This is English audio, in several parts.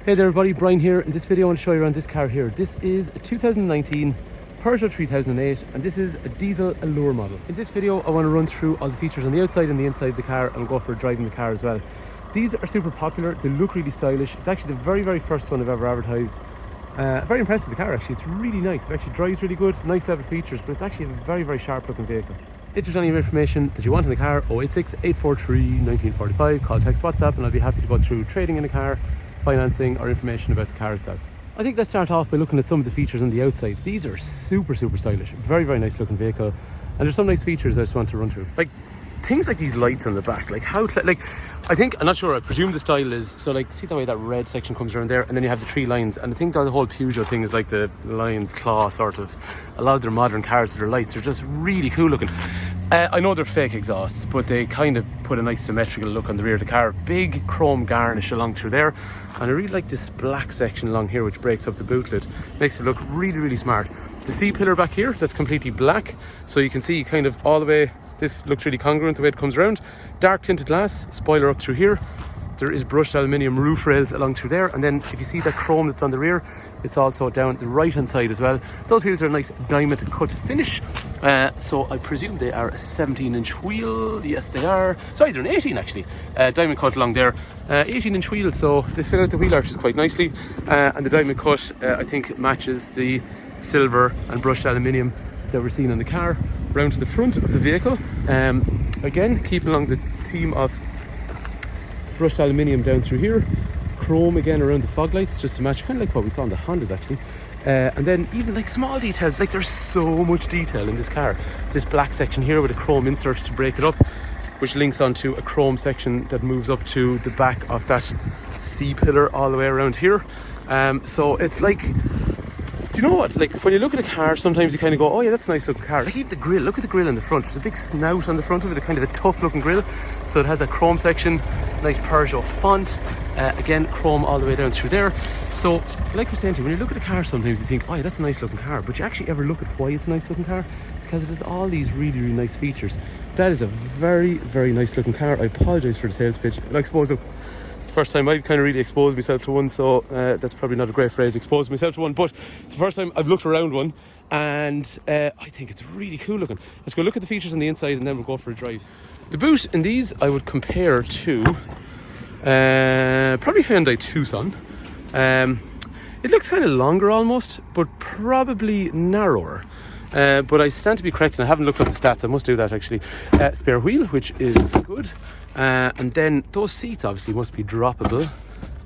Hey there everybody, Brian here. In this video I want to show you around this car here. This is a 2019 Peugeot 3008 and this is a diesel Allure model. In this video I want to run through all the features on the outside and the inside of the car and go for driving the car as well. These are super popular, they look really stylish. It's actually the very first one I've ever advertised. Very impressed with the car actually, it's really nice. It actually drives really good, nice level features, but it's actually a very sharp looking vehicle. If there's any information that you want in the car, 086 843 1945, call, text, WhatsApp and I'll be happy to go through trading in the car, financing or information about the car itself. I think let's start off by looking at some of the features on the outside. These are super stylish, very nice looking vehicle, and there's some nice features I just want to run through. Like things like these lights on the back, like how, like I think, I'm not sure, I presume the style is, so like see the way that red section comes around there and then you have the three lines, and I think the whole Peugeot thing is like the lion's claw sort of. A lot of their modern cars with their lights are just really cool looking. I know they're fake exhausts, but they kind of put a nice symmetrical look on the rear of the car. Big chrome garnish along through there. And I really like this black section along here, which breaks up the boot lid. Makes it look really smart. The C-pillar back here, that's completely black. So you can see kind of all the way, this looks really congruent the way it comes around. Dark tinted glass, spoiler up through here. There is brushed aluminium roof rails along through there, and then if you see that chrome that's on the rear, it's also down the right hand side as well. Those wheels are a nice diamond cut finish, so I presume they are a 17-inch wheel. Yes they are, sorry they're an 18 actually, diamond cut along there, 18-inch wheel, so they fill out the wheel arches quite nicely, and the diamond cut I think matches the silver and brushed aluminium that we're seeing on the car. Round to the front of the vehicle, again keeping along the theme of brushed aluminium down through here, chrome again around the fog lights just to match kind of like what we saw on the Hondas actually, and then even like small details, like there's so much detail in this car. This black section here with a chrome insert to break it up, which links onto a chrome section that moves up to the back of that C-pillar all the way around here. So it's like, do you know what, like when you look at a car sometimes you kind of go, oh yeah, that's a nice looking car. Like even the grille, look at the grille in the front, there's a big snout on the front of it, a kind of a tough looking grille. So it has that chrome section, nice Peugeot font, again chrome all the way down through there. So like we're saying to you, when you look at a car sometimes you think, oh yeah, that's a nice looking car, but you actually ever look at why it's a nice looking car? Because it has all these really nice features. That is a very nice looking car. I apologise for the sales pitch. And I suppose, look, it's the first time I've kind of really exposed myself to one, so that's probably not a great phrase, exposed myself to one, but it's the first time I've looked around one, and I think it's really cool looking. Let's go look at the features on the inside and then we'll go for a drive. The boot in these I would compare to probably Hyundai Tucson. It looks kind of longer almost, but probably narrower. But I stand to be corrected, I haven't looked up the stats, I must do that actually. Spare wheel, which is good. And then those seats obviously must be droppable.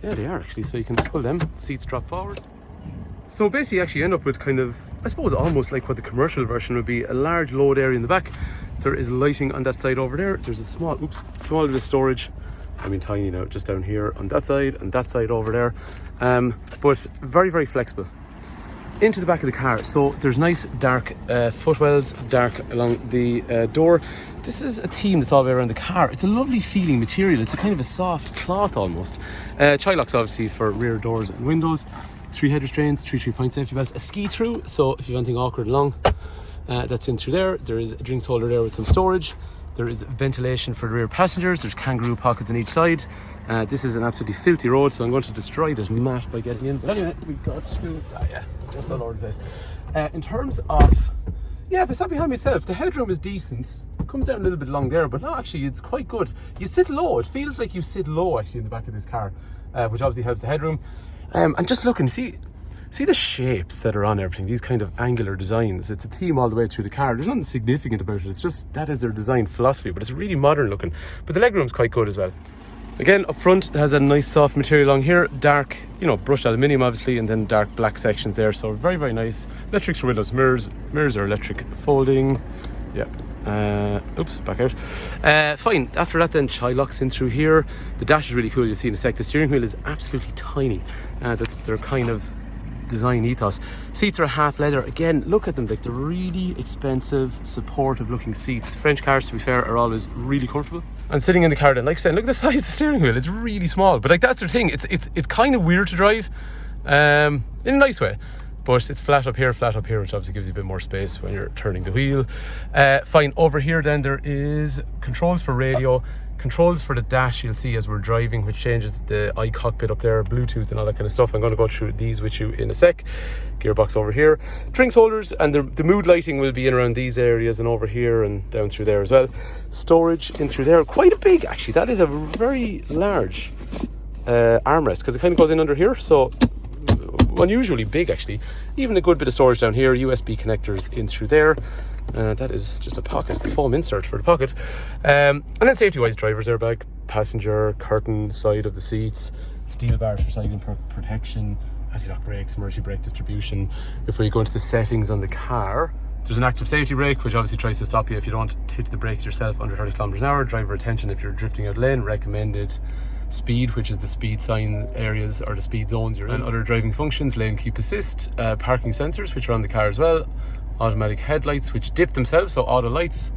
Yeah, they are actually, so you can pull them, seats drop forward. So basically you actually end up with kind of, I suppose almost like what the commercial version would be, a large load area in the back. There is lighting on that side over there. There's a small bit of storage. I mean tiny now, just down here on that side and that side over there. But very flexible. Into the back of the car, so there's nice dark footwells, dark along the door. This is a theme that's all the way around the car. It's a lovely feeling material. It's a kind of a soft cloth almost. Child locks obviously for rear doors and windows. 3 head restraints, 3-point safety belts, a ski through, so if you have anything awkward along, that's in through there. There is a drinks holder there with some storage. There is ventilation for the rear passengers. There's kangaroo pockets on each side. This is an absolutely filthy road, so I'm going to destroy this mat by getting in. But anyway, we've got to, just all over the place. In terms of, yeah, if I sat behind myself, the headroom is decent. It comes down a little bit long there, but no, actually, it's quite good. You sit low. It feels like you sit low actually in the back of this car, which obviously helps the headroom. And just looking, see the shapes that are on everything, these kind of angular designs. It's a theme all the way through the car. There's nothing significant about it. It's just that is their design philosophy, but it's really modern looking. But the legroom's quite good as well. Again, up front, it has a nice soft material along here. Dark, you know, brushed aluminium obviously, and then dark black sections there. So very nice. Electrics for windows, mirrors are electric folding. Yeah. Oops, back out. Fine. After that then, child locks in through here. The dash is really cool, you'll see in a sec. The steering wheel is absolutely tiny. That's their kind of design ethos. Seats are half leather. Again, look at them, like they're really expensive, supportive looking seats. French cars, to be fair, are always really comfortable. And sitting in the car then, like I said, look at the size of the steering wheel. It's really small, but like that's their thing. It's kind of weird to drive, in a nice way. But it's flat up here, which obviously gives you a bit more space when you're turning the wheel. Fine, over here then there is controls for radio, Controls for the dash you'll see as we're driving, which changes the iCockpit up there, Bluetooth and all that kind of stuff. I'm going to go through these with you in a sec. Gearbox over here, drinks holders, and the mood lighting will be in around these areas and over here and down through there as well. Storage in through there, quite a big actually. That is a very large armrest, because it kind of goes in under here, so unusually big actually. Even a good bit of storage down here, USB connectors in through there. That is just a pocket, the foam insert for the pocket. And then safety wise, driver's airbag, passenger curtain side of the seats, steel bars for siding protection, anti-lock brakes, emergency brake distribution. If we go into the settings on the car, there's an active safety brake, which obviously tries to stop you if you don't hit the brakes yourself under 30 kilometers an hour. Driver attention if you're drifting out lane. Recommended speed, which is the speed sign areas or the speed zones you're in. And other driving functions, lane keep assist, parking sensors, which are on the car as well, automatic headlights which dip themselves, so auto lights,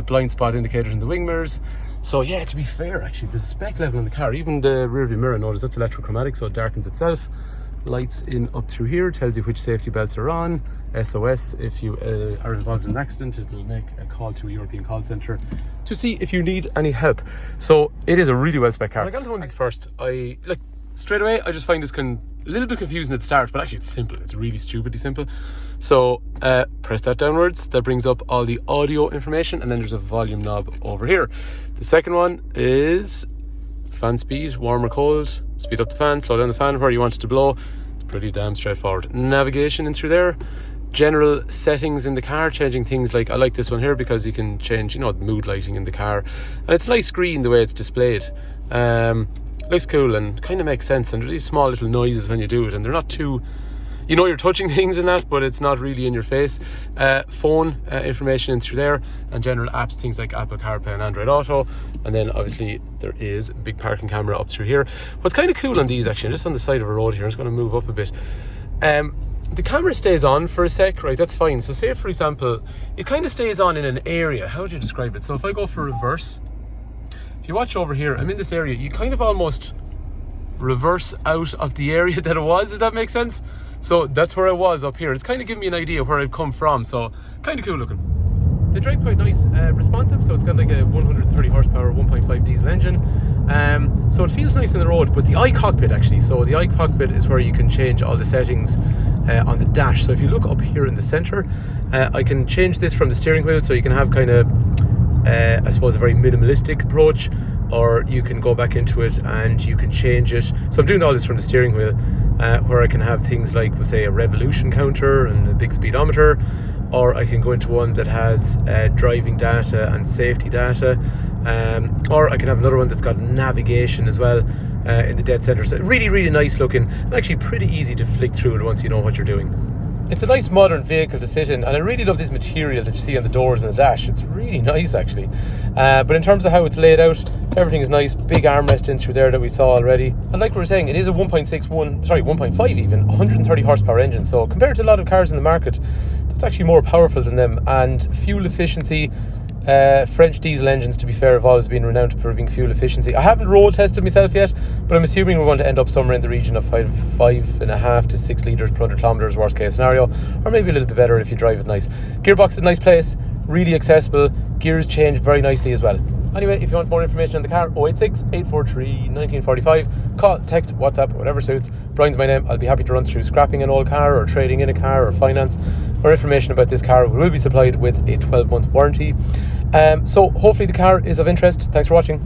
blind spot indicators in the wing mirrors. So yeah, to be fair actually, the spec level on the car, even the rear view mirror, notice that's electrochromatic, so it darkens itself. Lights in up through here, tells you which safety belts are on. SOS, if you are involved in an accident, it will make a call to a European call centre to see if you need any help. So it is a really well spec car. When I got into one of these first, I like straight away I just find this a little bit confusing at the start, but actually it's simple. It's really stupidly simple. So press that downwards, that brings up all the audio information, and then there's a volume knob over here. The second one is fan speed, warm or cold, speed up the fan, slow down the fan where you want it to blow. It's pretty damn straightforward. Navigation in through there, general settings in the car, changing things like, I like this one here because you can change, the mood lighting in the car, and it's a nice screen the way it's displayed. Looks cool and kind of makes sense, and there's these small little noises when you do it, and they're not too, you're touching things in that, but it's not really in your face. Phone information in through there, and general apps, things like Apple CarPlay and Android Auto. And then obviously there is a big parking camera up through here. What's kind of cool on these actually, just on the side of a road here, I'm just going to move up a bit. The camera stays on for a sec, right? That's fine. So say for example, it kind of stays on in an area. How would you describe it? So if I go for reverse, if you watch over here, I'm in this area, you kind of almost reverse out of the area that it was, does that make sense? So that's where I was up here. It's kind of giving me an idea where I've come from, so kind of cool looking. They drive quite nice, responsive, so it's got like a 130 horsepower 1.5 diesel engine, so it feels nice on the road. But the iCockpit actually, so the iCockpit is where you can change all the settings on the dash. So if you look up here in the center, I can change this from the steering wheel, so you can have kind of I suppose a very minimalistic approach, or you can go back into it and you can change it. So I'm doing all this from the steering wheel, where I can have things like, we'll say, a revolution counter and a big speedometer, or I can go into one that has driving data and safety data, or I can have another one that's got navigation as well in the dead center. So really, really nice looking, and actually pretty easy to flick through it once you know what you're doing. It's a nice modern vehicle to sit in, and I really love this material that you see on the doors and the dash. It's really nice actually. But in terms of how it's laid out, everything is nice. Big armrest in through there that we saw already. And like we were saying, it is a 1.5 even, 130 horsepower engine. So compared to a lot of cars in the market, that's actually more powerful than them. And fuel efficiency, French diesel engines, to be fair, have always been renowned for being fuel efficiency. I haven't road tested myself yet, but I'm assuming we're going to end up somewhere in the region of 5.5 to 6 litres per 100 kilometres, worst case scenario, or maybe a little bit better if you drive it nice. Gearbox is a nice place, really accessible, gears change very nicely as well. Anyway, if you want more information on the car, 086 843 1945, call, text, WhatsApp, whatever suits. Brian's my name. I'll be happy to run through scrapping an old car or trading in a car or finance or information about this car. We will be supplied with a 12-month warranty. So hopefully the car is of interest. Thanks for watching.